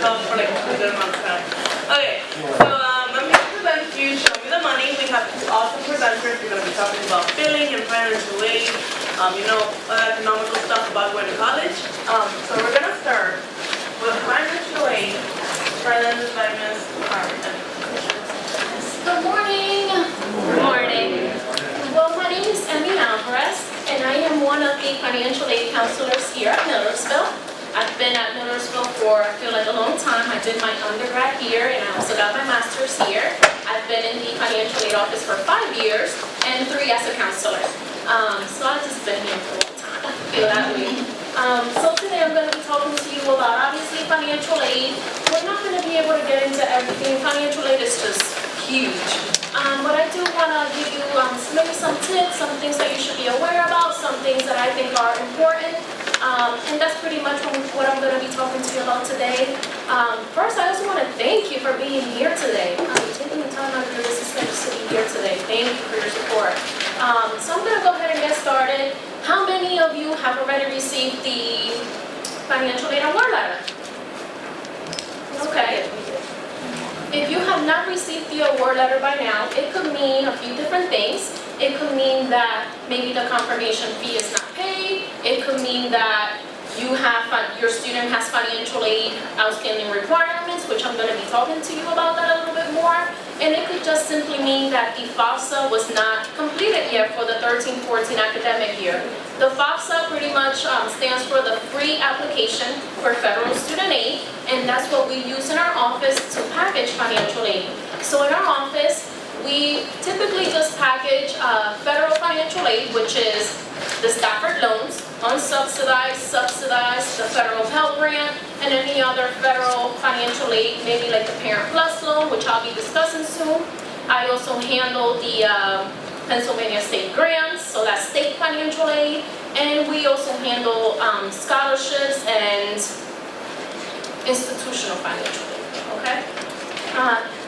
myself for like a good amount of time. Okay, so I'm here to present to you Show Me the Money. We have two awesome presenters. We're going to be talking about billing and financial aid, you know, economical stuff about going to college. So we're going to start with financial aid, presented by Ms. Carmen. Good morning. Good morning. Well, my name is Emmy Alvarez, and I am one of the financial aid counselors here at Millersville. I've been at Millersville for, I feel like, a long time. I did my undergrad here, and I also got my master's here. I've been in the financial aid office for 5 years, and 3 as a counselor. So I've just been here for a long time. I feel that way. So today I'm going to be talking to you about, obviously, financial aid. We're not going to be able to get into everything. Financial aid is just huge. But I do want to give you maybe some tips, some things that you should be aware about, some things that I think are important. And that's pretty much what I'm going to be talking to you about today. First, I also want to thank you for being here today. Taking the time out of your busy schedule to be here today. Thank you for your support. So I'm going to go ahead and get started. How many of you have already received the financial aid award letter? Okay. If you have not received the award letter by now, it could mean a few different things. It could mean that maybe the confirmation fee is not paid. It could mean that your student has financial aid outstanding requirements, which I'm going to be talking to you about that a little bit more. And it could just simply mean that the FAFSA was not completed yet for the 13-14 academic year. The FAFSA pretty much stands for the Free Application for Federal Student Aid, and that's what we use in our office to package financial aid. So in our office, we typically just package federal financial aid, which is the Stafford loans, unsubsidized, subsidized, the federal Pell Grant, and any other federal financial aid, maybe like the Parent Plus loan, which I'll be discussing soon. I also handle the Pennsylvania state grants, so that's state financial aid, and we also handle scholarships and institutional financial aid, okay?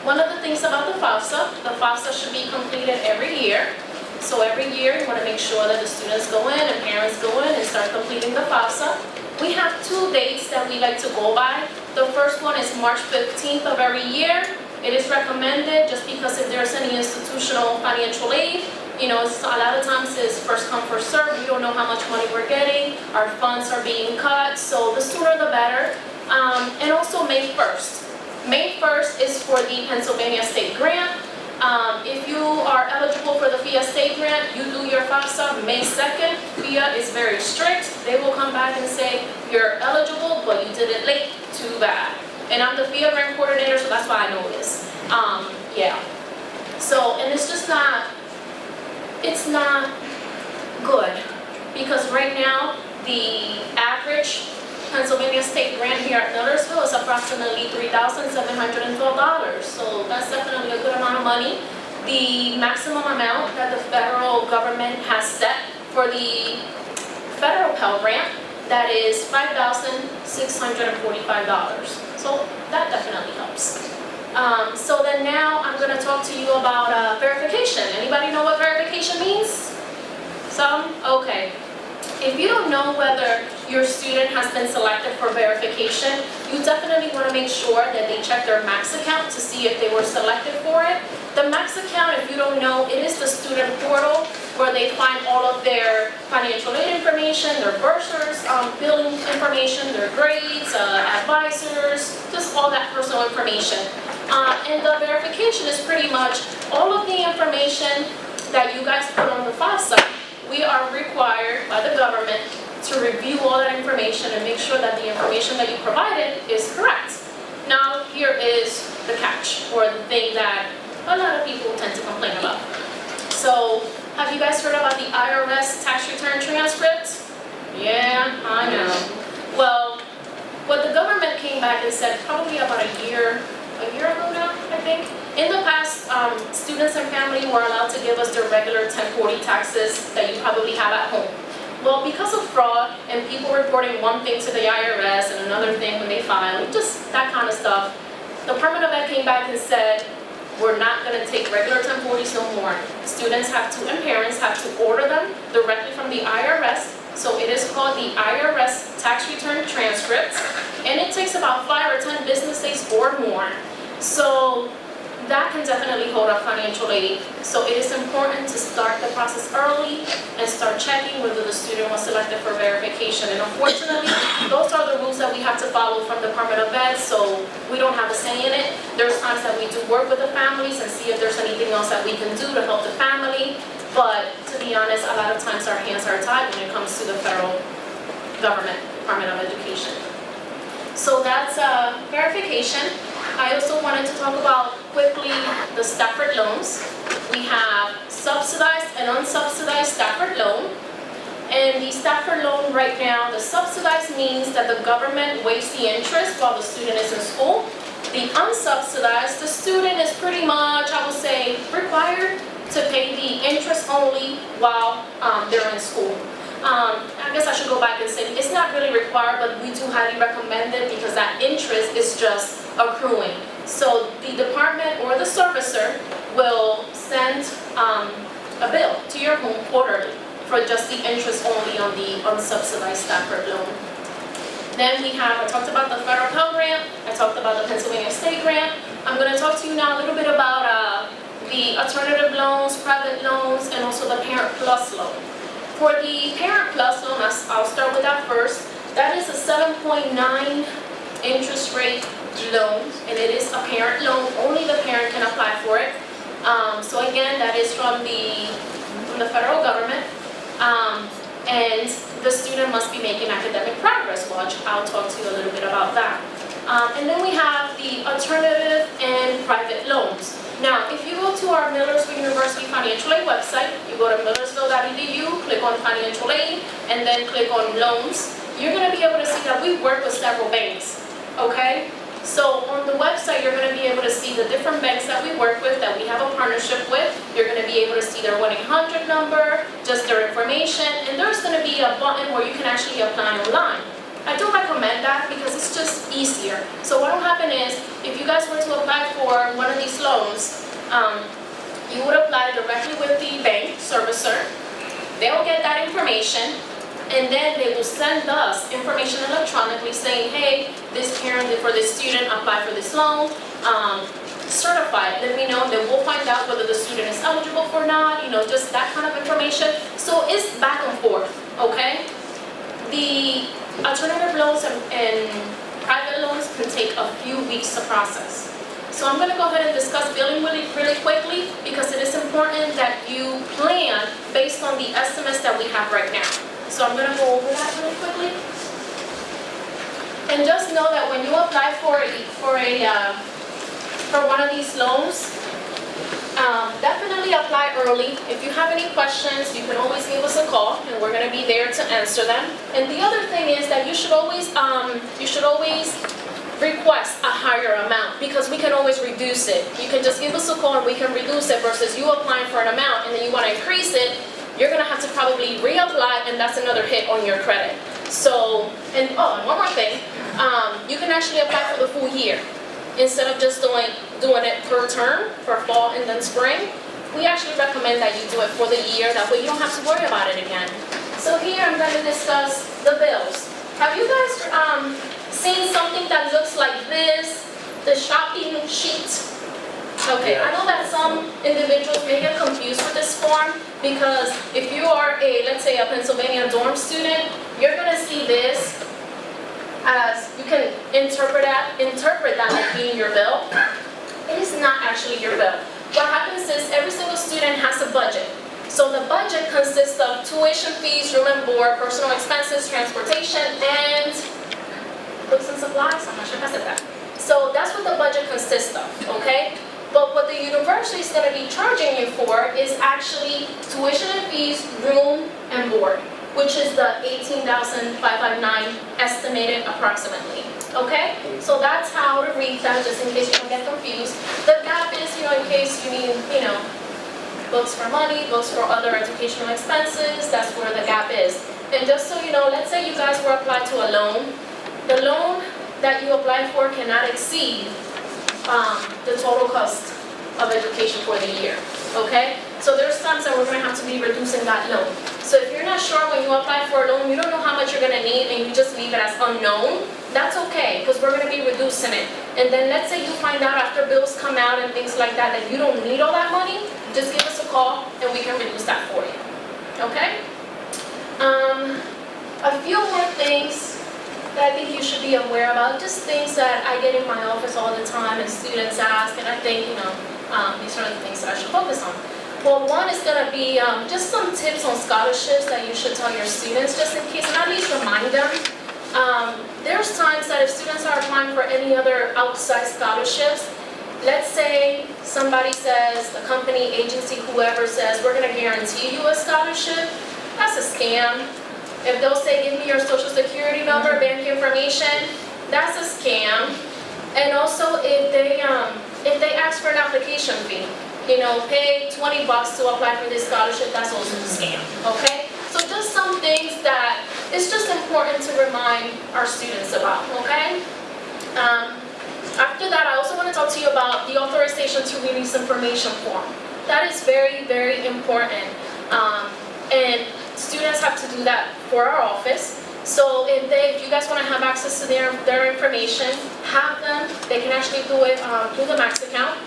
One of the things about the FAFSA should be completed every year. So every year, you want to make sure that the students go in and parents go in and start completing the FAFSA. We have 2 dates that we like to go by. The first one is March 15th of every year. It is recommended just because if there's any institutional financial aid, you know, a lot of times it's first come, first serve. We don't know how much money we're getting. Our funds are being cut, so the sooner the better. And also May 1st. May 1st is for the Pennsylvania State Grant. If you are eligible for the FIA State Grant, you do your FAFSA May 2nd. FIA is very strict. They will come back and say, you're eligible, but you did it late. Too bad. And I'm the FIA Grant Coordinator, so that's why I know this. Yeah. So, and it's just not, it's not good. Because right now, the average Pennsylvania State Grant here at Millersville is approximately $3,712. So that's definitely a good amount of money. The maximum amount that the federal government has set for the federal Pell Grant, that is $5,645. So that definitely helps. So then now I'm going to talk to you about verification. Anybody know what verification means? Some? Okay. If you don't know whether your student has been selected for verification, you definitely want to make sure that they check their Max account to see if they were selected for it. The Max account, if you don't know, it is the student portal where they find all of their financial aid information, their bursars, billing information, their grades, advisors, just all that personal information. And the verification is pretty much all of the information that you guys put on the FAFSA. We are required by the government to review all that information and make sure that the information that you provided is correct. Now, here is the catch, or the thing that a lot of people tend to complain about. So, have you guys heard about the IRS tax return transcript? Yeah, I know. Well, what the government came back and said probably about a year ago now, I think. In the past, students and family were allowed to give us their regular 1040 taxes that you probably have at home. Well, because of fraud and people reporting one thing to the IRS and another thing when they file, just that kind of stuff, the Department of Ed came back and said, we're not going to take regular 1040s no more. Students have to, and parents have to order them directly from the IRS So it is called the IRS tax return transcript, and it takes about 5 or 10 business days or more. So that can definitely hold up financial aid. So it is important to start the process early and start checking whether the student was selected for verification. And unfortunately, those are the rules that we have to follow from the Department of Ed, so we don't have a say in it. There's times that we do work with the families and see if there's anything else that we can do to help the family. But to be honest, a lot of times our hands are tied when it comes to the federal government, Department of Education. So that's verification. I also wanted to talk about quickly the Stafford loans. We have subsidized and unsubsidized Stafford loan. And the Stafford loan right now, the subsidized means that the government waives the interest while the student is in school. The unsubsidized, the student is pretty much, I would say, required to pay the interest only while they're in school. I guess I should go back and say it's not really required, but we do highly recommend it because that interest is just accruing. So the department or the servicer will send a bill to your home quarterly for just the interest only on the unsubsidized Stafford loan. Then we have, I talked about the federal Pell Grant, I talked about the Pennsylvania State Grant. I'm going to talk to you now a little bit about the alternative loans, private loans, and also the Parent Plus loan. For the Parent Plus loan, I'll start with that first. That is a 7.9 interest rate loan, and it is a parent loan. Only the parent can apply for it. So again, that is from the federal government, and the student must be making academic progress. Well, I'll talk to you a little bit about that. And then we have the alternative and private loans. Now, if you go to our Millersville University Financial Aid website, you go to millersville.edu, click on Financial Aid, and then click on Loans, you're going to be able to see that we work with several banks, okay? So on the website, you're going to be able to see the different banks that we work with, that we have a partnership with. You're going to be able to see their 1-800 number, just their information, and there's going to be a button where you can actually apply online. I do recommend that because it's just easier. So what will happen is, if you guys were to apply for one of these loans, you would apply directly with the bank servicer. They'll get that information, and then they will send us information electronically saying, hey, this parent for this student applied for this loan, certified. Let me know, then we'll find out whether the student is eligible or not, just that kind of information. So it's back and forth, okay? The alternative loans and private loans can take a few weeks to process. So I'm going to go ahead and discuss billing really quickly because it is important that you plan based on the estimates that we have right now. So I'm going to go over that really quickly. And just know that when you apply for one of these loans, definitely apply early. If you have any questions, you can always give us a call, and we're going to be there to answer them. And the other thing is that you should always request a higher amount because we can always reduce it. You can just give us a call and we can reduce it versus you applying for an amount and then you want to increase it. You're going to have to probably reapply, and that's another hit on your credit. So, and one more thing, you can actually apply for the full year. Instead of just doing it per term for fall and then spring, we actually recommend that you do it for the year. That way you don't have to worry about it again. So here I'm going to discuss the bills. Have you guys seen something that looks like this? The shopping sheet? Okay, I know that some individuals may get confused with this form because if you are let's say a Pennsylvania dorm student, you're going to see this as you can interpret that as being your bill. It is not actually your bill. What happens is every single student has a budget. So the budget consists of tuition fees, room and board, personal expenses, transportation, and books and supplies. I'm not sure if I said that. So that's what the budget consists of, okay? But what the university is going to be charging you for is actually tuition and fees, room and board, which is the $18,559 estimated approximately, okay? So that's how to read that, just in case you don't get confused. The gap is, in case you need, books for money, books for other educational expenses, that's where the gap is. And just so you know, let's say you guys were applied to a loan. The loan that you apply for cannot exceed the total cost of education for the year, okay? So there's times that we're going to have to be reducing that loan. So if you're not sure when you apply for a loan, you don't know how much you're gonna need and you just leave it as unknown, that's okay, because we're gonna be reducing it. And then let's say you find out after bills come out and things like that you don't need all that money, just give us a call and we can reduce that for you, okay? A few more things that I think you should be aware about, just things that I get in my office all the time and students ask, and I think, these are the things that I should focus on. Well, one is going to be just some tips on scholarships that you should tell your students, just in case, and at least remind them. There's times that if students are applying for any other outside scholarships, let's say somebody says, a company, agency, whoever says, we're going to guarantee you a scholarship, that's a scam. If they'll say, give me your social security number, bank information, that's a scam. And also if they ask for an application fee, pay $20 to apply for this scholarship, that's also a scam, okay? So just some things that it's just important to remind our students about, okay? After that, I also want to talk to you about the authorization to release information form. That is very, very important. And students have to do that for our office. So if you guys want to have access to their information, have them, they can actually do it through the Max account.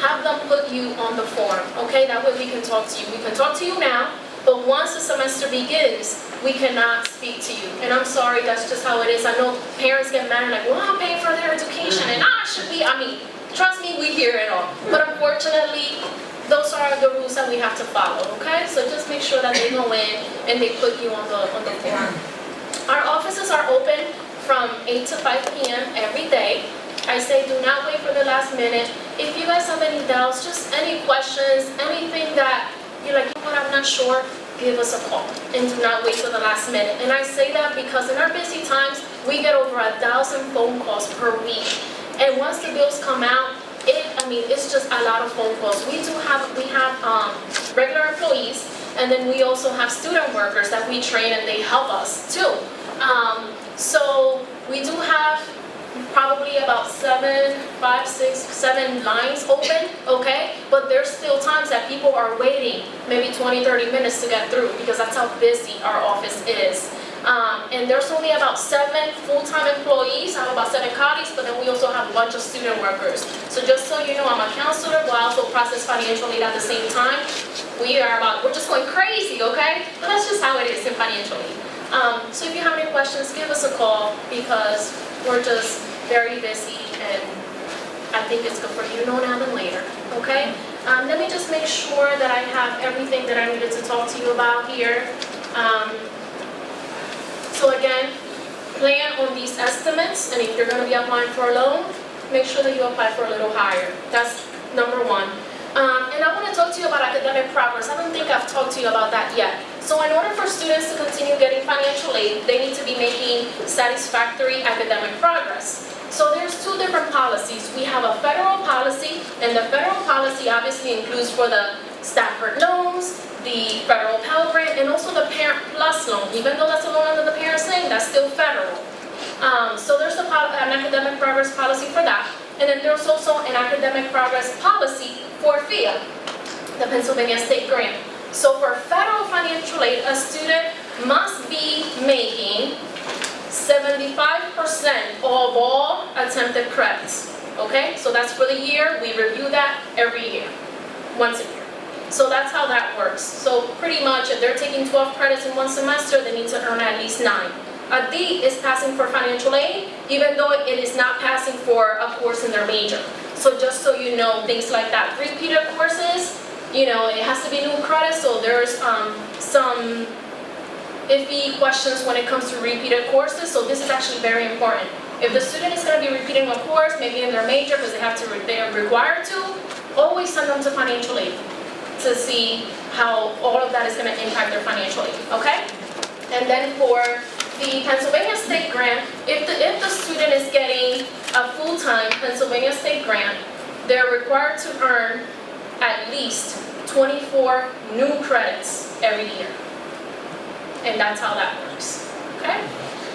Have them put you on the form, okay? That way we can talk to you. We can talk to you now, but once the semester begins, we cannot speak to you. And I'm sorry, that's just how it is. I know parents get mad and like, well, I'm paying for their education and I should be, trust me, we hear it all. But unfortunately, those are the rules that we have to follow, okay? So just make sure that they go in and they put you on the form. Our offices are open from 8 to 5 p.m. every day. I say do not wait for the last minute. If you guys have any doubts, just any questions, anything that you're like, you know what, I'm not sure, give us a call and do not wait for the last minute. And I say that because in our busy times, we get over 1,000 phone calls per week. And once the bills come out, it's just a lot of phone calls. We have regular employees, and then we also have student workers that we train and they help us too. So we do have probably about 7 lines open, okay? But there's still times that people are waiting maybe 20, 30 minutes to get through because that's how busy our office is. And there's only about 7 full-time employees. I have about 7 colleagues, but then we also have a bunch of student workers. So just so you know, I'm a counselor, but I also process financial aid at the same time. We're just going crazy, okay? But that's just how it is in financial aid. So if you have any questions, give us a call because we're just very busy and I think it's good for you to know now than later, okay? Let me just make sure that I have everything that I needed to talk to you about here. So again, plan on these estimates, and if you're going to be applying for a loan, make sure that you apply for a little higher. That's number one. And I want to talk to you about academic progress. I don't think I've talked to you about that yet. So in order for students to continue getting financial aid, they need to be making satisfactory academic progress. So there's 2 different policies. We have a federal policy, and the federal policy obviously includes for the Stafford loans, the federal Pell Grant, and also the Parent Plus loan. Even though that's a loan under the parent's name, that's still federal. So there's an academic progress policy for that. And then there's also an academic progress policy for FIA, the Pennsylvania State Grant. So for federal financial aid, a student must be making 75% of all attempted credits. Okay, so that's for the year. We review that every year, once a year. So that's how that works. So pretty much if they're taking 12 credits in one semester, they need to earn at least 9. A D is passing for financial aid, even though it is not passing for a course in their major. So just so you know, things like that. Repeated courses, it has to be new credits, so there's some iffy questions when it comes to repeated courses, so this is actually very important. If the student is going to be repeating a course, maybe in their major because they are required to, always send them to financial aid to see how all of that is going to impact their financial aid, okay? And then for the Pennsylvania State Grant, if the student is getting a full-time Pennsylvania State Grant, they're required to earn at least 24 new credits every year. And that's how that works, okay?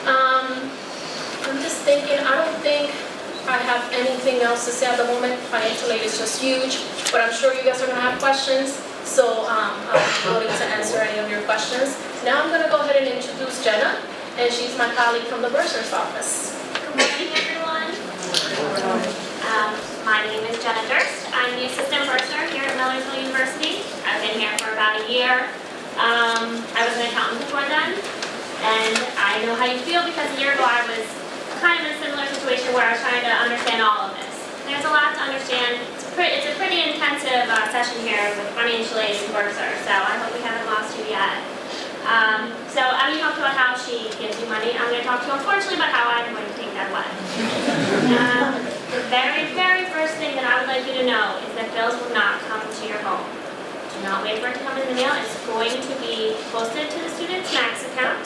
I'm just thinking, I don't think I have anything else to say at the moment. Financial aid is just huge, but I'm sure you guys are gonna have questions. So I'll be willing to answer any of your questions. Now I'm going to go ahead and introduce Jenna, and she's my colleague from the Bursar's office. Good morning, everyone. My name is Jenna Durst. I'm the assistant bursar here at Millersville University. I've been here for about a year. I was an accountant before then, and I know how you feel because a year ago I was kind of in a similar situation where I was trying to understand all of this. There's a lot to understand. It's a pretty intensive session here with financial aid and Bursar, so I hope we haven't lost you yet. So Emmy talked about how she gives you money. I'm going to talk to you, unfortunately, about how I'm going to take that away. The very, very first thing that I would like you to know is that bills will not come to your home. Do not wait for it to come in the mail. It's going to be posted to the student's Max account.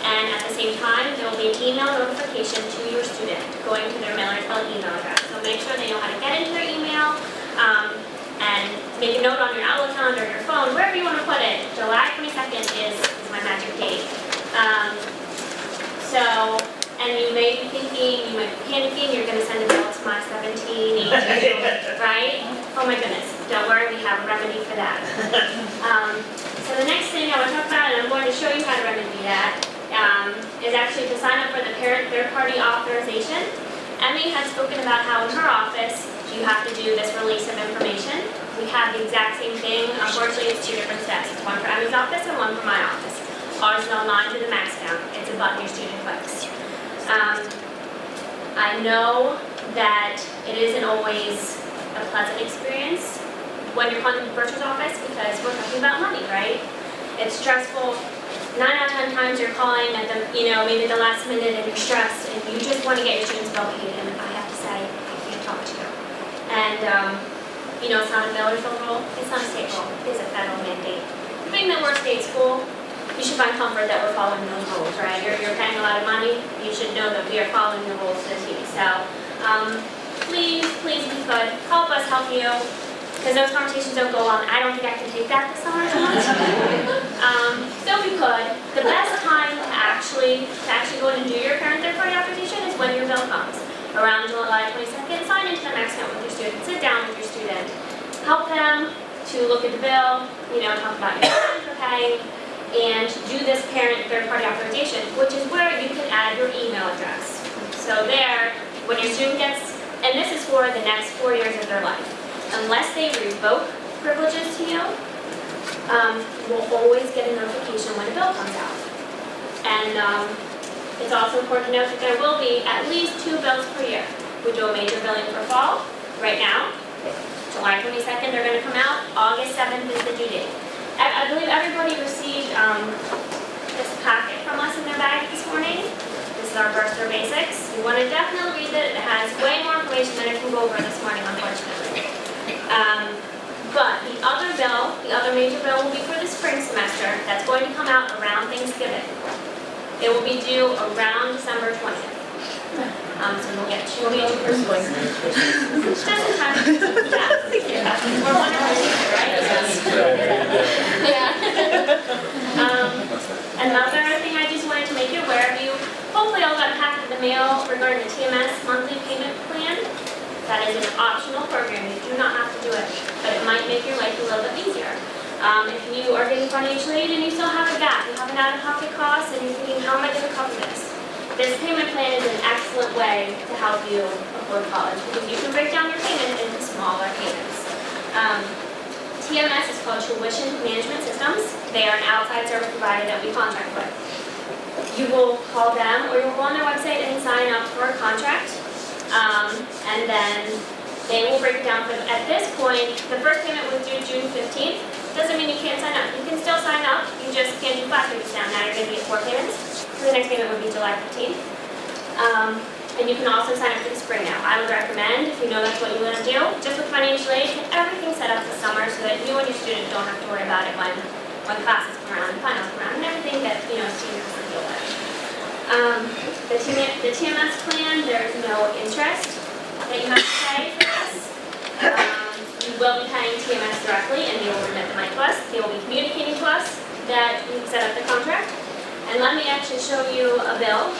And at the same time, there will be an email notification to your student going to their Millersville email address. So make sure they know how to get into their email, and make a note on your Outlook calendar, your phone, wherever you want to put it. July 22nd is my magic date. And you may be thinking, you might be panicking, you're going to send a bill to my 17, 18, right? Oh my goodness, don't worry, we have a remedy for that. So the next thing I want to talk about, and I'm going to show you how to remedy that, is actually to sign up for the parent third-party authorization. Emmy has spoken about how in her office you have to do this release of information. We have the exact same thing. Unfortunately, it's two different steps. It's one for Emmy's office and one for my office. Ours is online through the Max account. It's a button your student clicks. I know that it isn't always a pleasant experience when you're calling the Bursar's office because we're talking about money, right? It's stressful. 9 out of 10 times you're calling at the, maybe the last minute and you're stressed and you just want to get your students bill paid, and I have to say, I can't talk to you. And, it's not a Millersville rule, it's not a state rule, it's a federal mandate. Being that we're a state school, you should find comfort that we're following those rules, right? You're paying a lot of money, you should know that we are following the rules to the T. So, please, if you could, help us help you, because those conversations don't go on. I don't think I can take that this summer. So if you could, the best time to actually go in and do your parent third-party authorization is when your bill comes. Around July 22nd, sign into the Max account with your student, sit down with your student, help them to look at the bill, talk about your plans for paying, and do this parent third-party authorization, which is where you can add your email address. So there, when your student gets, and this is for the next 4 years of their life, unless they revoke privileges to you, we'll always get a notification when a bill comes out. And it's also important to note that there will be at least 2 bills per year. We do a major billing for fall right now. July 22nd, they're going to come out. August 7th is the due date. I believe everybody received this packet from us in their bag this morning. This is our Bursar Basics. You want to definitely read it. It has way more information than I can go over this morning, unfortunately. But the other major bill will be for the spring semester. That's going to come out around Thanksgiving. It will be due around December 20th. So we'll get 2 major bills. Just in time. Yeah. We're wonderful teacher, right? Yeah. Another thing I just wanted to make you aware of, you hopefully all got a packet in the mail regarding the TMS monthly payment plan. That is an optional program. You do not have to do it, but it might make your life a little bit easier. If you are getting financial aid and you still have a gap, you have an out-of-pocket cost, and you're thinking, how am I going to cover this? This payment plan is an excellent way to help you afford college because you can break down your payment into smaller payments. TMS is called Tuition Management Systems. They are an outside service provider that we contract with. You will call them or you'll go on their website and sign up for a contract. And then they will break it down for them. At this point, the first payment was due June 15th. Doesn't mean you can't sign up. You can still sign up. You just can't do 5 payments now. Now you're going to get 4 payments. So the next payment would be July 15th. And you can also sign up for the spring now. I would recommend, if you know that's what you want to do, just with financial aid, get everything set up this summer so that you and your student don't have to worry about it when classes come around, finals come around, and everything that students have to deal with. The TMS plan, there's no interest that you have to pay for this. You will be paying TMS directly, and they will remit the money to us. They will be communicating to us that we've set up the contract. And let me actually show you a bill.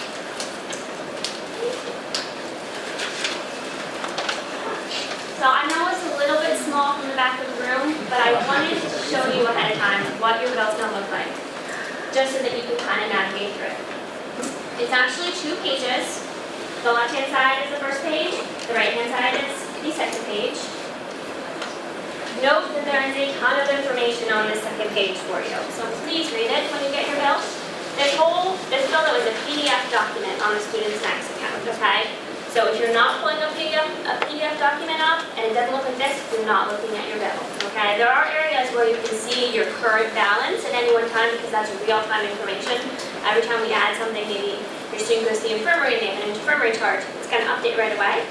So I know it's a little bit small from the back of the room, but I wanted to show you ahead of time what your bill's gonna look like, just so that you can kind of navigate through it. It's actually 2 pages. The left-hand side is the first page, the right-hand side is the second page. Note that there is a ton of information on this second page for you, so please read it when you get your bill. This bill was a PDF document on the student's Max account, okay? So if you're not pulling a PDF document up and it doesn't look like this, you're not looking at your bill, okay? There are areas where you can see your current balance at any one time because that's real-time information. Every time we add something, maybe your student goes to the infirmary and they have an infirmary charge, it's going to update right away.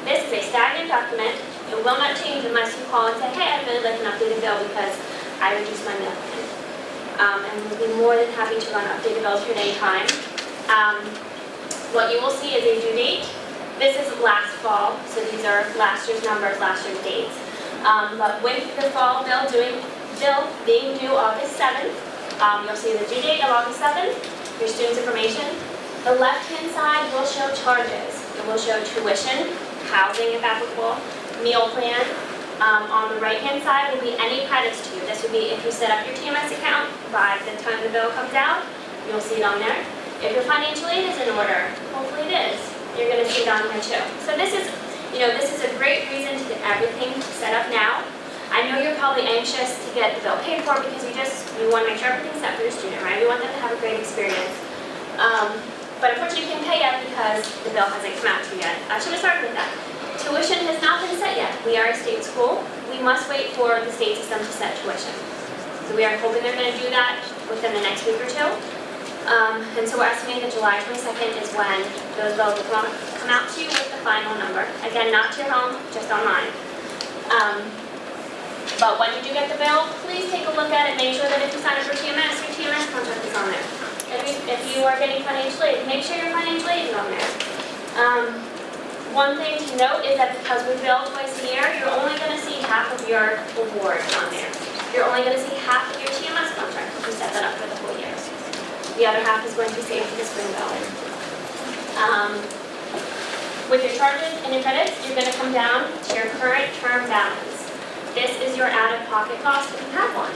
This is a stagnant document. It will not change unless you call and say, hey, I'd really like an updated bill because I reduced my meal plan. And we'll be more than happy to run updated bills here at any time. What you will see is a due date. This is last fall, so these are last year's numbers, last year's dates. But with the fall bill being due August 7th, you'll see the due date of August 7th, your student's information. The left-hand side will show charges. It will show tuition, housing if applicable, meal plan. On the right-hand side will be any credits to you. This would be if you set up your TMS account by the time the bill comes out, you'll see it on there. If your financial aid is in order, hopefully it is, you're going to see it on here too. So this is a great reason to get everything set up now. I know you're probably anxious to get the bill paid for because you want to make sure everything's set for your student, right? We want them to have a great experience. But unfortunately you can't pay yet because the bill hasn't come out to you yet. I should have started with that. Tuition has not been set yet. We are a state school. We must wait for the state system to set tuition. So we are hoping they're going to do that within the next week or two. And so we're estimating that July 22nd is when those bills will come out to you with the final number. Again, not to your home, just online. But when you do get the bill, please take a look at it. Make sure that if you sign up for TMS, your TMS contract is on there. If you are getting financial aid, make sure your financial aid is on there. One thing to note is that because we bill twice a year, you're only going to see half of your award on there. You're only going to see half of your TMS contract if you set that up for the whole year. The other half is going to be saved for the spring billing. With your charges and your credits, you're going to come down to your current term balance. This is your out-of-pocket cost if you have one.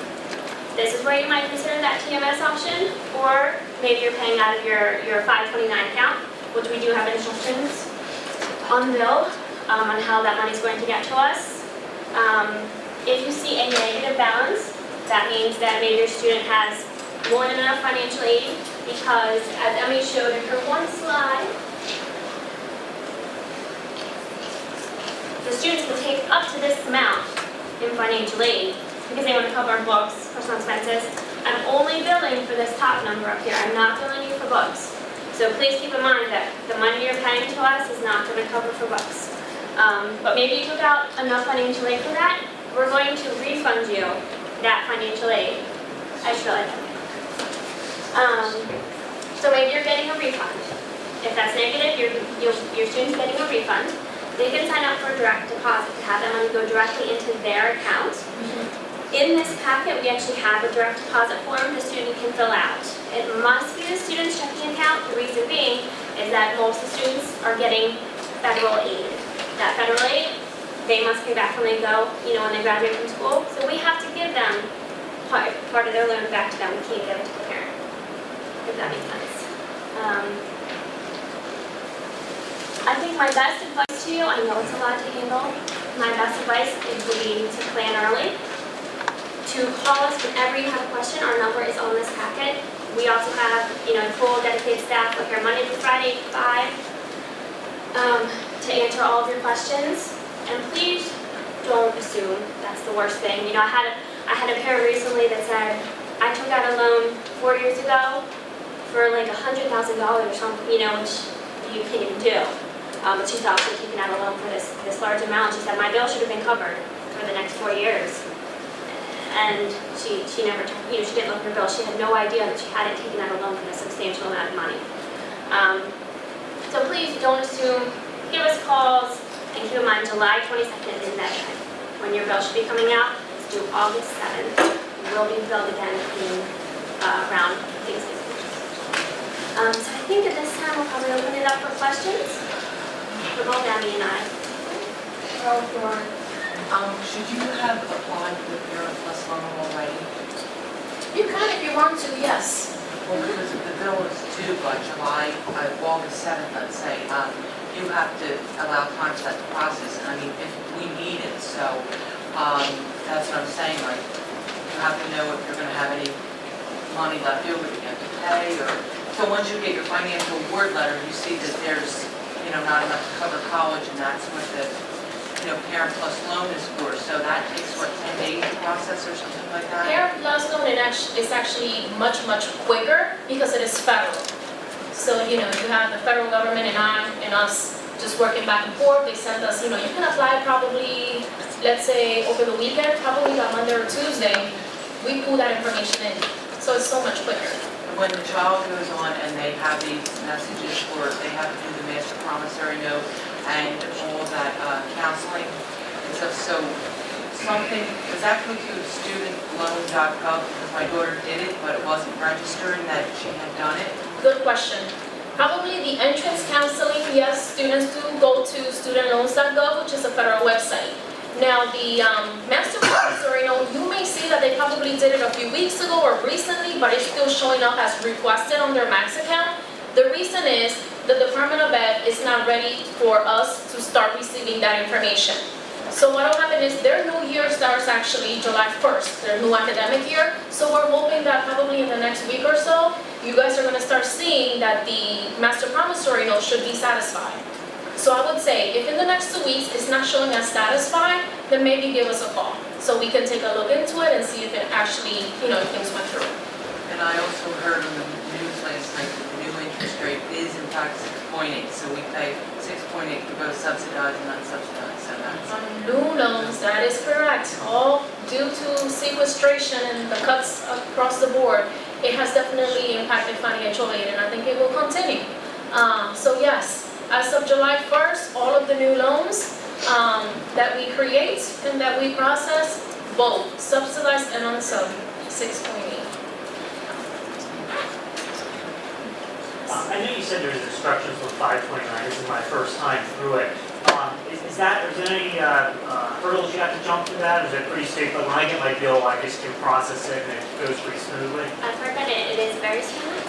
This is where you might consider that TMS option, or maybe you're paying out of your 529 account, which we do have instructions on the bill on how that money is going to get to us. If you see a negative balance, that means that maybe your student has more than enough financial aid because, as Emmy showed in her one slide, the students will take up to this amount in financial aid because they want to cover books, personal expenses. I'm only billing for this top number up here. I'm not billing you for books. So please keep in mind that the money you're paying to us is not going to cover for books. But maybe you took out enough financial aid for that. We're going to refund you that financial aid. I just realized that. So maybe you're getting a refund. If that's negative, your student's getting a refund. They can sign up for a direct deposit to have that money go directly into their account. In this packet, we actually have a direct deposit form the student can fill out. It must be the student's checking account. The reason being is that most of the students are getting federal aid. That federal aid, they must pay back when they go, when they graduate from school. So we have to give them part of their loan back to them. We can't give it to the parent, if that makes sense. I think my best advice to you, I know it's a lot to handle, my best advice would be to plan early, to call us whenever you have a question. Our number is on this packet. We also have, full dedicated staff with here Monday through Friday, 5, to answer all of your questions. And please don't assume that's the worst thing. I had a parent recently that said, I took out a loan 4 years ago for like $100,000 or something, which you can't even do. But she's also taken out a loan for this large amount. She said, my bill should have been covered for the next 4 years. And she never, she didn't look at her bill. She had no idea that she hadn't taken out a loan for a substantial amount of money. So please don't assume. Give us calls, and keep in mind July 22nd is that time when your bill should be coming out. It's due August 7th. It will be billed again around Thanksgiving. So I think at this time we'll probably open it up for questions for both Abby and I. Should you have applied for the Parent Plus loan already? You can if you want to, yes. Well, because if the bill is due by August 7th, let's say, you have to allow time for that to process. And I mean, if we need it, so that's what I'm saying, like, you have to know if you're going to have any money left over that you have to pay, or, so once you get your financial award letter, you see that there's, not enough to cover college, and that's what the, Parent Plus loan is for. So that takes, what, 10 days to process or something like that? Parent Plus loan is actually much, much quicker because it is federal. So, you have the federal government and us just working back and forth. They send us, you can apply probably, let's say, over the weekend, probably on Monday or Tuesday. We pull that information in. So it's so much quicker. When the child goes on and they have these messages for, they have to do the master promissory note and all that counseling and stuff, so something, does that go to studentloan.gov? Because my daughter did it, but it wasn't registering that she had done it. Good question. Probably the entrance counseling, yes, students do go to studentloans.gov, which is a federal website. Now, the master promissory note, you may see that they probably did it a few weeks ago or recently, but it's still showing up as requested on their Max account. The reason is the Department of Ed is not ready for us to start receiving that information. So what will happen is their new year starts actually July 1st, their new academic year. So we're hoping that probably in the next week or so, you guys are going to start seeing that the master promissory note should be satisfied. So I would say, if in the next 2 weeks it's not showing as satisfied, then maybe give us a call, so we can take a look into it and see if it actually, if things went through. And I also heard on the news last night that the new interest rate is in fact 6.8, so we pay 6.8 for both subsidized and unsubsidized, so that's... On new loans, that is correct, all due to sequestration and the cuts across the board, it has definitely impacted financial aid, and I think it will continue. So yes. As of July 1st, all of the new loans that we create and that we process, both subsidized and unsub, 6.8. I know you said there's instructions with 529. This is my first time through it. Is there any hurdles you have to jump through that? Or is it pretty straightforward? When I get my bill, I just can process it and it goes pretty smoothly? I've heard that it is very smooth.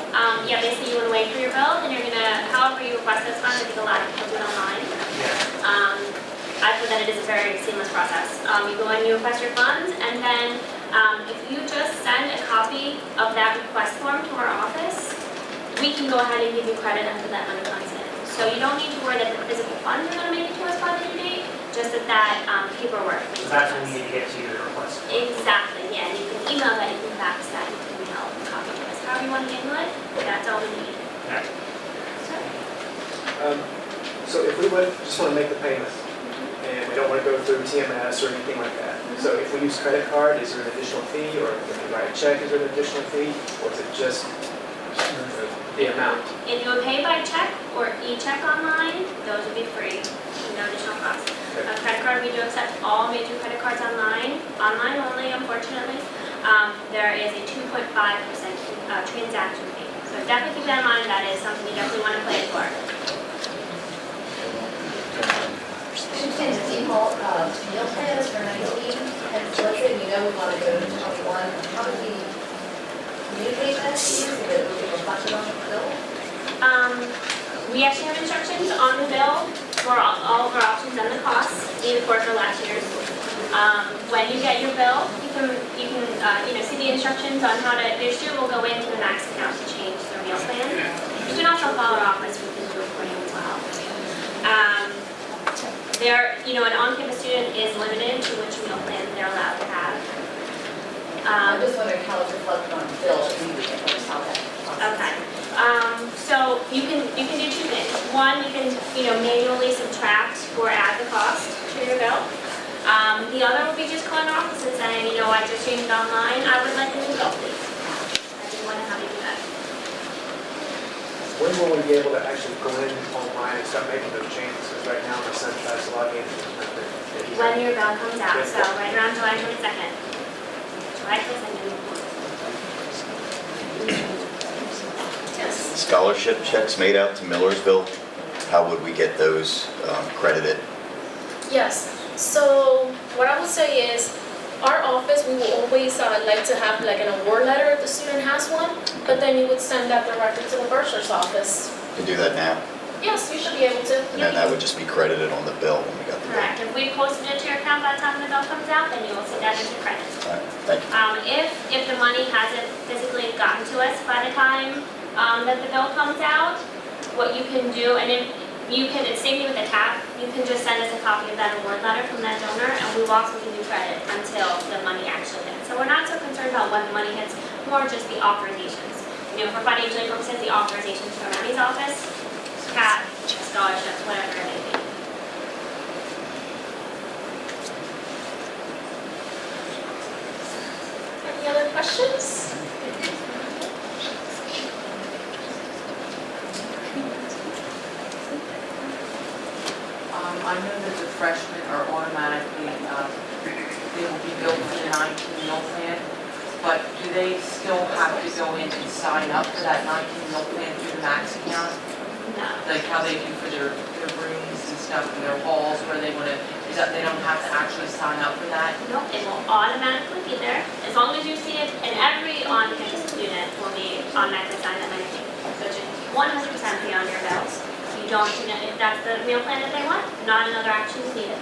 Yeah, basically you want to wait for your bill, and you're gonna, however you request those funds, I think a lot of people do it online. Yeah. I feel that it is a very seamless process. You go in, you request your funds, and then if you just send a copy of that request form to our office, we can go ahead and give you credit until that money comes in. So you don't need to worry that the physical funds are going to make it to us by the due date, just that paperwork. So that's when we need to get to your request. Exactly, yeah, and you can email that, you can fax that, you can email a copy to us, however you want to handle it, that's all we need. Okay. So if we just want to make the payment, and we don't want to go through TMS or anything like that, so if we use credit card, is there an additional fee, or if we write a check, is there an additional fee, or is it just the amount? If you would pay by check or e-check online, those would be free, no additional cost. A credit card, we do accept all major credit cards online only, unfortunately. There is a 2.5% transaction fee. So definitely keep that in mind, that is something you definitely want to play for. Can the default meal plan is for 19, and let's say we know we want to go to 21, how do we communicate that to you, so that it will be reflected on the bill? We actually have instructions on the bill for all of our options and the costs, even for last year's. When you get your bill, you can see the instructions on how to, your student will go into the Max account to change their meal plan. You can also call our office, we can do it for you as well. An on-campus student is limited to which meal plan they're allowed to have. I'm just wondering how it's reflected on the bill, so we can understand that. Okay. So you can do two things. One, you can manually subtract or add the cost to your bill. The other would be just calling our office and saying, I just changed online. I would like a new bill, please. I just want to have you do that. When will we be able to actually go in online and start making those changes? Because right now my son tries to log in. When your bill comes out, so right around July 22nd. July 22nd. Yes. Scholarship checks made out to Millersville, how would we get those credited? Yes, so what I would say is, our office, we will always like to have like an award letter if the student has one, but then you would send that directly to the bursar's office. You can do that now, Yes, you should be able to. and then that would just be credited on the bill when we got the bill. Correct. If we posted it to your account by the time the bill comes out, then you will see that as a credit. All right, thank you. If the money hasn't physically gotten to us by the time that the bill comes out, what you can do, and then you can, it's same thing with the TAP, you can just send us a copy of that award letter from that donor, and we will also give you credit until the money actually hits. So we're not so concerned about when the money hits, more just the authorizations. You know, for financial aid purposes, the authorizations from Money's office, TAP, scholarships, whatever it may be. Any other questions? I know that the freshmen are automatically, they will be billed for the 19 meal plan, but do they still have to go in and sign up for that 19 meal plan through the Max account? No. Like how they do for their rooms and stuff, and their halls where they want to, is that they don't have to actually sign up for that? Nope, it will automatically be there, as long as you see it, and every on-campus student will be automatically signed up and everything. So it should 100% be on your bills. You don't, if that's the meal plan that they want, not another action is needed.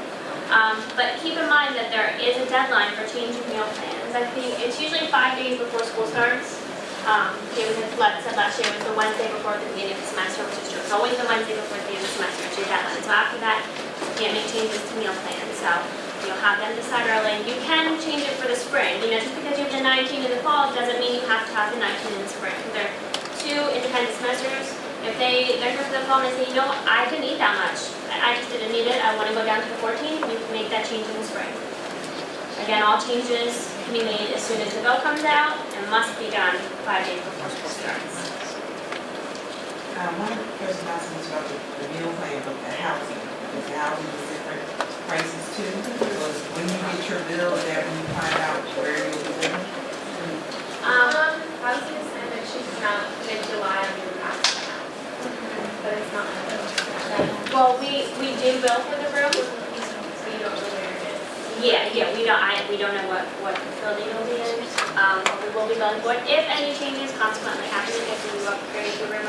But keep in mind that there is a deadline for changing meal plans. I think it's usually 5 days before school starts. David had said last year it was the Wednesday before the beginning of the semester, which is true. It's always the Wednesday before the end of the semester, it's your deadline. So after that, you can't make changes to meal plans. So you'll have them decide early. You can change it for the spring. You know, just because you have the 19 in the fall doesn't mean you have to have the 19 in the spring. They're two independent semesters. If they're here for the fall and they say, you know, I didn't eat that much. I just didn't need it. I want to go down to the 14. We can make that change in the spring. Again, all changes can be made as soon as the bill comes out and must be done 5 days before school starts. One person asked me about the meal plan, but the housing is different prices too. So when you get your bill, is that when you find out where you'll be living? I was gonna say that she's not mid-July on your max account, but it's not. Well, we do bill for the room. So you don't know where it is. Yeah, we don't know what facility it'll be in, but we will be billing for it. If any changes consequently happen, if you upgrade your room,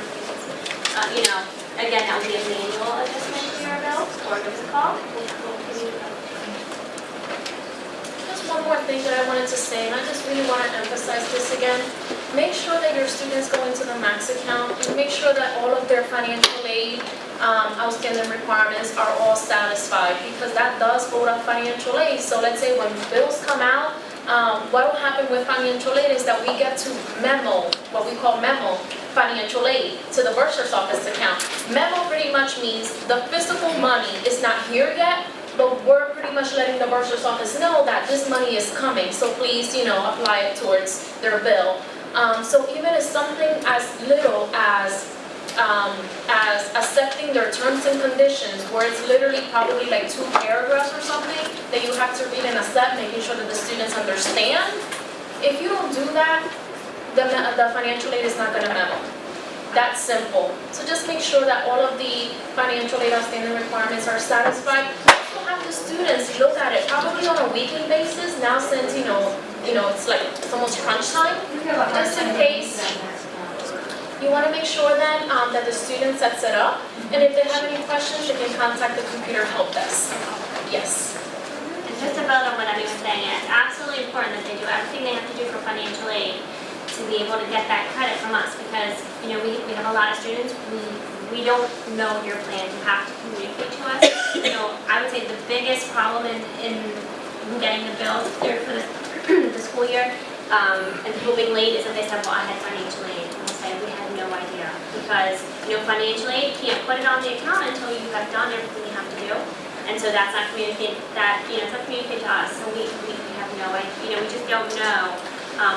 you know, again, that will be a manual adjustment to your bill, or give us a call. We'll give you a bill. Just one more thing that I wanted to say, and I just really want to emphasize this again. Make sure that your students go into the Max account, and make sure that all of their financial aid outstanding requirements are all satisfied, because that does hold up financial aid. So let's say when bills come out, what will happen with financial aid is that we get to memo, what we call memo, financial aid to the Bursar's office account. Memo pretty much means the physical money is not here yet, but we're pretty much letting the Bursar's office know that this money is coming, so please, you know, apply it towards their bill. So even if something as little as accepting their terms and conditions, where it's literally probably like 2 paragraphs or something that you have to read and accept, making sure that the students understand. If you don't do that, the financial aid is not going to memo. That's simple. So just make sure that all of the financial aid outstanding requirements are satisfied. Also have the students look at it probably on a weekly basis now, since you know it's like it's almost crunch time. Just in case. You want to make sure then that the student sets it up, and if they have any questions, they can contact the computer help desk. Yes. And just to build on what Emmy was saying, it's absolutely important that they do everything they have to do for financial aid to be able to get that credit from us, because, you know, we have a lot of students, we don't know your plan, you have to communicate to us. You know, I would say the biggest problem in getting the bills cleared for the school year, and people being late, is that they said, well, I had financial aid. And we'll say, we had no idea, because, you know, financial aid can't put it on the account until you have done everything you have to do. And so that's not communicated, it's not communicated to us, so we have no idea, you know, we just don't know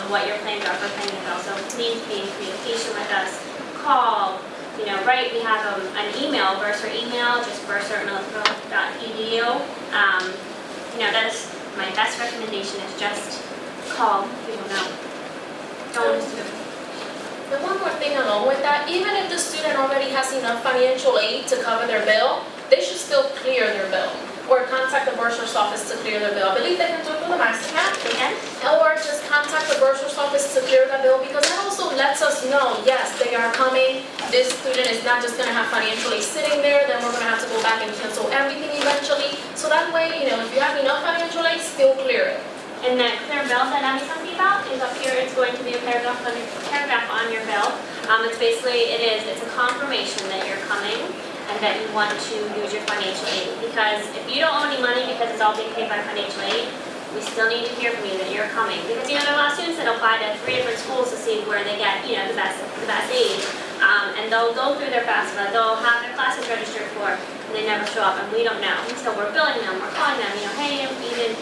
what your plans are for paying the bill. So please be in communication with us, call, you know, write, we have an email, Bursar email, just bursar@northville.edu. You know, that is my best recommendation, is just call, you don't know. Don't assume. And one more thing along with that, even if the student already has enough financial aid to cover their bill, they should still clear their bill. or contact the Bursar's office to clear their bill. I believe they can do it through the Max account. Okay? Or just contact the Bursar's office to clear the bill, because that also lets us know, yes, they are coming. This student is not just gonna have financial aid sitting there, then we're gonna have to go back and cancel everything eventually. So that way, you know, if you have enough financial aid, still clear it. And that clear bill that I'm talking about is up here. It's going to be a paragraph on your bill. It's basically, it's a confirmation that you're coming and that you want to use your financial aid. Because if you don't owe any money because it's all being paid by financial aid, we still need to hear from you that you're coming. Because, you know, there are a lot of students that apply to 3 different schools to see where they get, you know, the best aid. And they'll go through their FAFSA, they'll have their classes registered for, and they never show up, and we don't know. So we're billing them, we're calling them, you know, hey, you didn't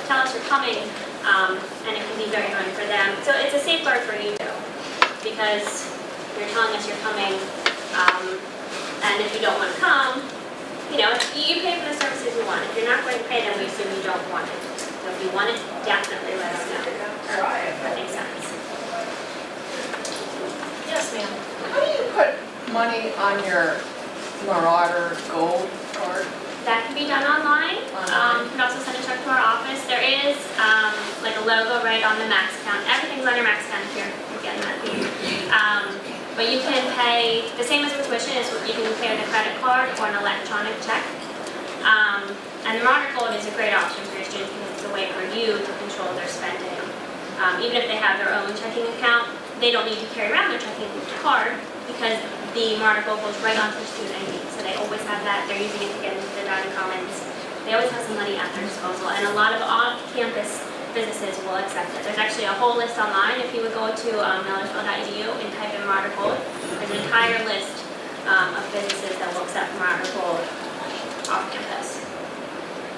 tell us you're coming, and it can be very annoying for them. So it's a safeguard for you too, because you're telling us you're coming, and if you don't want to come, you know, you pay for the services you want. If you're not going to pay them, we assume you don't want it. So if you want it, definitely let us know. That makes sense. Yes, ma'am. How do you put money on your Marauder Gold card? That can be done online. You can also send a check to our office. There is like a logo right on the Max account. Everything's on your Max account if you're getting that. But you can pay, the same as with tuition, is you can pay with a credit card or an electronic check. And the Marauder Gold is a great option for your students because it's a way for you to control their spending. Even if they have their own checking account, they don't need to carry around their checking card because the Marauder Gold goes right onto their student ID. So they always have that. They're using it to get into their dining commons. They always have some money at their disposal. And a lot of off-campus businesses will accept it. There's actually a whole list online. If you would go to millersville.edu and type in Marauder Gold, there's an entire list of businesses that will accept Marauder Gold off-campus.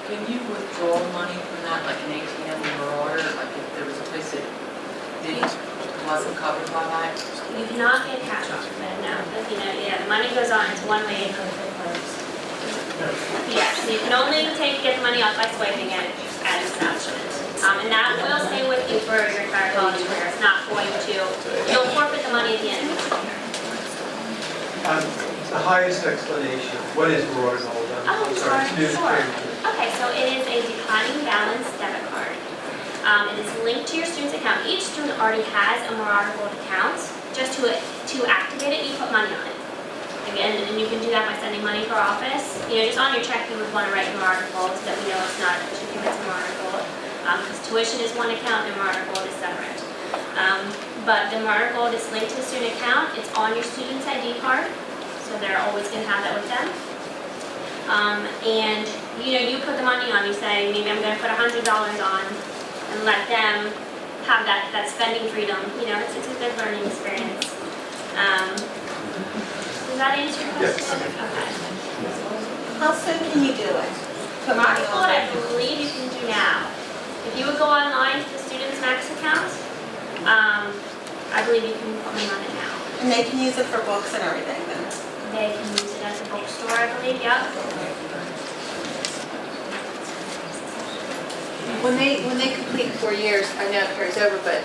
Can you withdraw money from that, like an ATM or order, like if there was a place that wasn't covered by that? You cannot get cash off of it, no. You know, yeah, the money goes on, it's one way. Yes, so you can only get the money off by swiping it at an establishment. And that will stay with you for your entire college career. It's not going to, you'll forfeit the money at the end. The highest explanation, what is Marauder Gold? Oh, sorry. sure, sure. Okay, so it is a declining balance debit card. It is linked to your student's account. Each student already has a Marauder Gold account. Just to activate it, you put money on it. Again, and you can do that by sending money to our office. You know, just on your check, you would want to write Marauder Gold so that we know it's not a tuition, it's Marauder Gold. Because tuition is one account and Marauder Gold is separate. But the Marauder Gold is linked to the student account. It's on your student's ID card, so they're always going to have that with them. And you know, you put the money on. You say, maybe I'm going to put $100 on, and let them have that spending freedom. You know, it's a good learning experience. Does that answer your question? Yes. Okay. How soon can you do it? Put money Marauder Gold, on I it. believe you can do now. If you would go online to the student's Max account, I believe you can put money on it now. And they can use it for books and everything then? They can use it as a bookstore, I believe, yep. When they complete 4 years, I know it carries over, but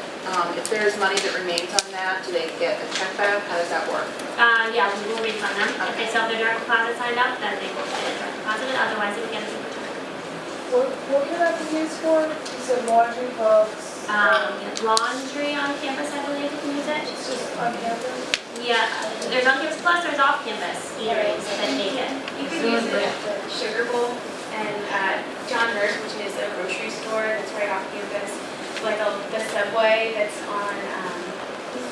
if there's money that remains on that, do they get a check back? How does that work? Yeah, we will refund them. If they still have their direct deposit signed up, then they will get a direct deposit, otherwise they will get a paper check. What can that be used for? You said laundry, books? Laundry on campus, I believe you can use it. It's just on campus? Yeah, there's on campus plus there's off campus eateries that take it. You can use the Sugar Bowl and John Hurt, which is a grocery store that's right off campus, like the Subway that's on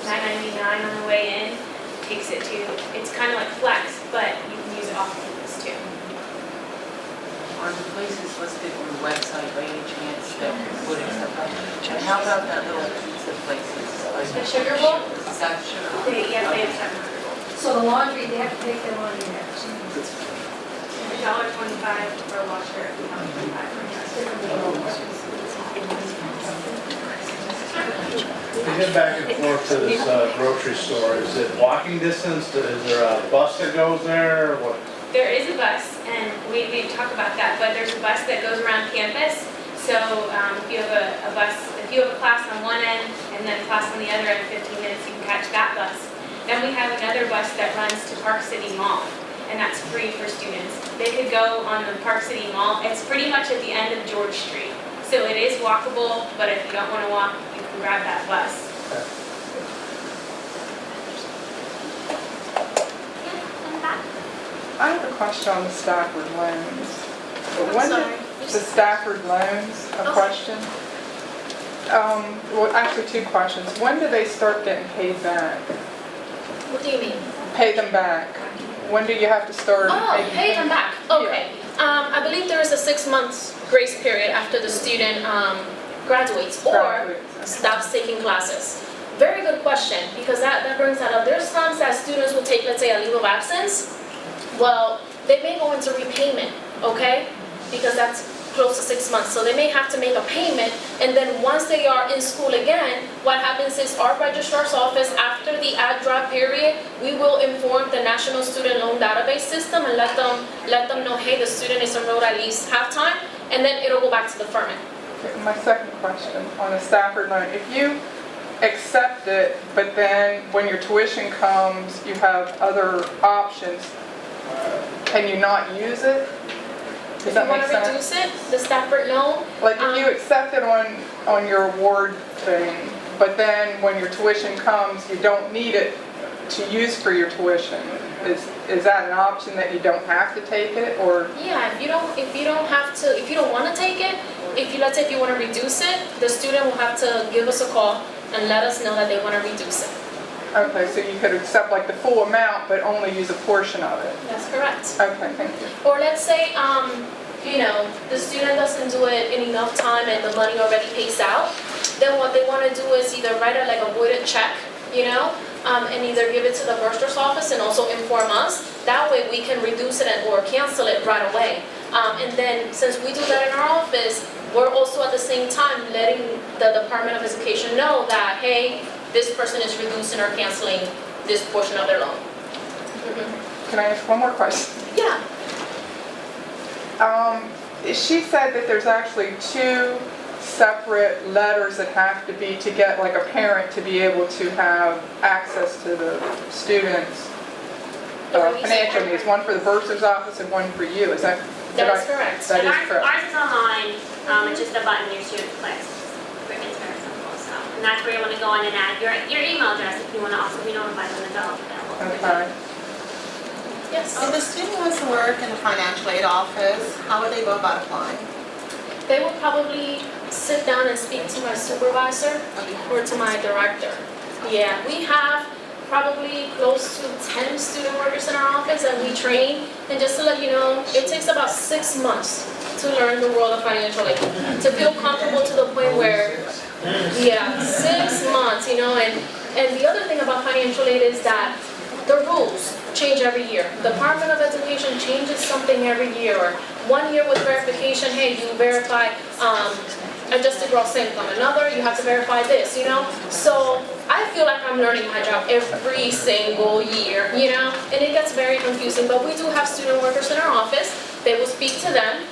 999 on the way in, takes it to, it's kind of like Flex, but you can use it off campus too. Are the places listed on the website by any chance that would accept that? And how about that little pizza places? The Sugar Bowl, Is that sugar? they accept Sugar Bowl. So the laundry, they have to take their money there. $1.25 for a washer, $1.25 for a dress. We get back and forth to this grocery store. Is it walking distance? Is there a bus that goes there? What? There is a bus, and we didn't talk about that, but there's a bus that goes around campus. So if you have a bus, if you have a class on one end and then a class on the other end, 15 minutes, you can catch that bus. Then we have another bus that runs to Park City Mall. and that's free for students. They could go on the Park City Mall, it's pretty much at the end of George Street. So it is walkable, but if you don't want to walk, you can grab that bus. I have a question on the Stafford loans. I'm When sorry. did the Stafford loans, a Okay. question? Well, actually two questions. When do they start getting paid back? What do you mean? Pay them back? When do you have to start? Oh, making pay them back, okay. I believe there is a 6 months grace period after the student graduates or Graduates. stops taking classes. Very good question, because that brings that up. There's times that students will take, let's say, a leave of absence. Well, they may go into repayment, okay? Because that's close to 6 months. So they may have to make a payment, and then once they are in school again, what happens is our registrar's office, after the add drop period, we will inform the National Student Loan Database System and let them know, hey, the student is enrolled at least half-time, and then it'll go back to the firm. Okay, my second question on the Stafford loan, if you accept it, but then when your tuition comes, you have other options, can you not use it? Does If that you want make to sense? reduce it, the Stafford loan, Like if you accept it on your award thing, but then when your tuition comes, you don't need it to use for your tuition, is that an option that you don't have to take it, or? yeah, if you don't want to take it, let's say if you want to reduce it, the student will have to give us a call and let us know that they want to reduce it. Okay, so you could accept like the full amount, but only use a portion of it? That's correct. Okay, thank you. Or let's say, the student doesn't do it in enough time and the money already pays out, then what they want to do is either write like a voided check, and either give it to the bursar's office and also inform us. That way we can reduce it or cancel it right away. And then since we do that in our office, we're also at the same time letting the Department of Education know that, hey, this person is reducing or canceling this portion of their loan. Can I ask one more question? Yeah. She said that there's actually 2 separate letters that have to be to get like a parent to be able to have access to the students' financial needs. One for the bursar's office and one for you. Is that? That is correct. That is And correct. ours is online, it's just a button your student clicks. It's very simple, so. And that's where you want to go in and add your email address if you want to also be notified when the dollar's available. Okay. Yes. If a student wants to work in a financial aid office, how would they go about applying? They would probably sit down and speak to my supervisor or to my director. Yeah, we have probably close to 10 student workers in our office that we train. And just to let you know, it takes about 6 months to learn the world of financial aid, to feel comfortable to the point where, 6 months, and the other thing about financial aid is that the rules change every year. The Department of Education changes something every year, or 1 year with verification, hey, you verify adjusted gross income. Another, you have to verify this, So I feel like I'm learning my job every single year, and it gets very confusing. But we do have student workers in our office. They will speak to them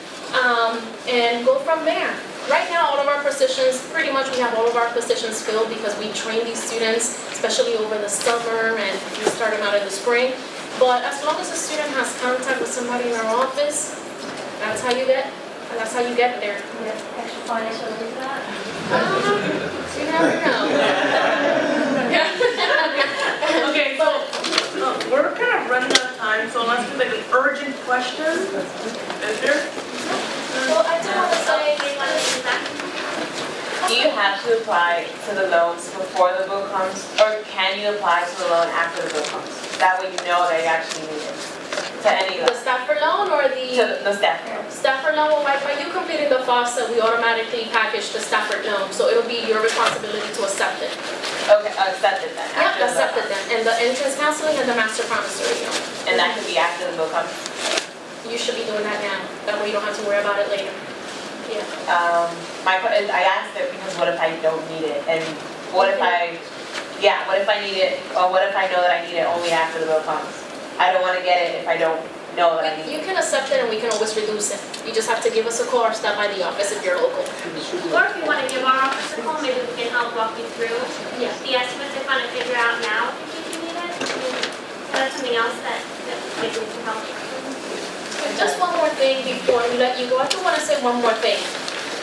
and go from there. Right now, all of our positions, pretty much we have all of our positions filled because we train these students, especially over the summer, and we start them out in the spring. But as long as the student has contact with somebody in our office, that's how you get there. Extra financial aid for that? You never know. Okay, so we're kind of running out of time, so unless there's like an urgent question, is there? Well, I do want to say, Do you have to apply to the loans before the bill comes, or can you apply to the loan after the bill comes? That way you know that you actually need it. To any the loan. Stafford loan or To the staff loan. Stafford loan, well, by you completing the FAFSA, we automatically package the Stafford loan, so it'll be your responsibility to accept it. Okay, accept it then. Yeah, after the bill accept it then, and the entrance counseling and the master promissory note. comes. And that could be after the bill comes. You should be doing that now, that way you don't have to worry about it later. Yeah. I asked it because what if I don't need it, and what if I need it, or what if I know that I need it only after the bill comes? I don't want to get it if I don't know that I need You it. can accept it and we can always reduce it. You just have to give us a call or stop by the office if you're local. Or if you want to give our office a call, maybe we can help walk you through Yeah. the estimates to kind of figure out now if you need it. That's something else that maybe we can help. Just one more thing before we let you go. I do want to say one more thing.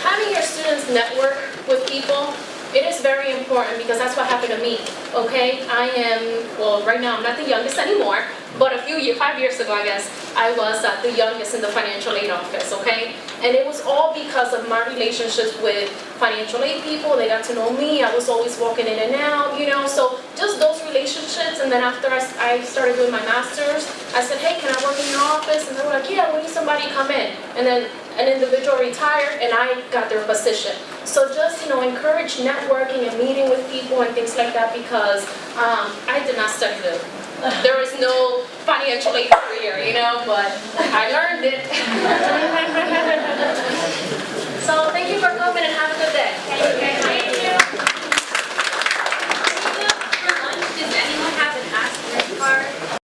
Having your students network with people, it is very important because that's what happened to me, okay? I am, well, right now I'm not the youngest anymore, but 5 years ago, I guess, I was the youngest in the financial aid office, okay? And it was all because of my relationships with financial aid people. They got to know me. I was always walking in and out, so just those relationships. And then after I started doing my master's, I said, hey, can I work in your office? And they were like, yeah, we need somebody to come in. And then an individual retired and I got their position. So just, encourage networking and meeting with people and things like that because I did not study them. There is no financial aid career, but I learned it.